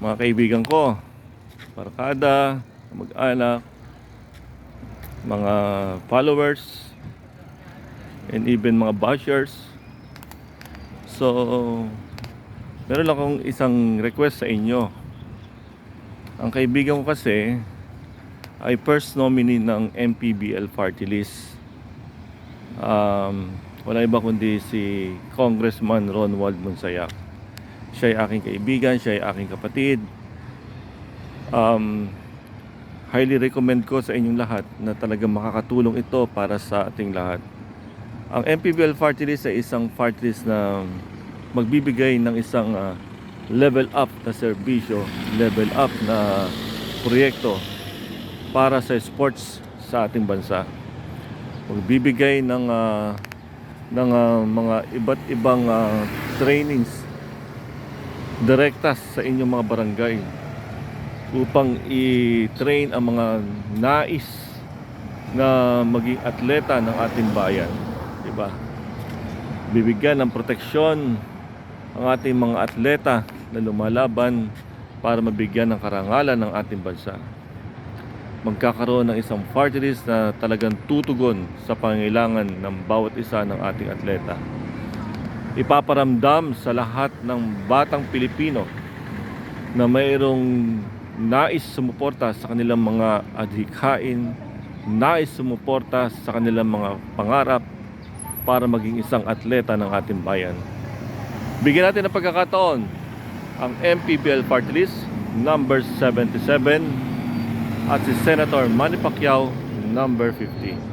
mga kaibigan ko, barkada, mag-anak, mga followers, and even mga bashers. So, meron lang akong isang request sa inyo. Ang kaibigan ko kasi ay first nominee ng MPBL party list. Wala iba kundi si Congressman Ronald Monsayak. Siya ay aking kaibigan, siya ay aking kapatid. Highly recommend ko sa inyong lahat na talagang makakatulong ito para sa ating lahat. Ang MPBL party list ay isang party list na magbibigay ng isang level up na serbisyo, level up na proyekto para sa sports sa ating bansa. Magbibigay ng mga iba't ibang trainings direktas sa inyong mga barangay upang i-train ang mga nais na maging atleta ng ating bayan, di ba? Bibigyan ng proteksyon ang ating mga atleta na lumalaban para mabigyan ng karangalan ng ating bansa. Magkakaroon ng isang party list na talagang tutugon sa pangangailangan ng bawat isa ng ating atleta. Ipaparamdam sa lahat ng batang Pilipino na mayroong nais sumuporta sa kanilang mga adhikain, nais sumuporta sa kanilang mga pangarap para maging isang atleta ng ating bayan. Bigyan natin ng pagkakataon ang MPBL party list number 77 at si Senator Manny Pacquiao number 50.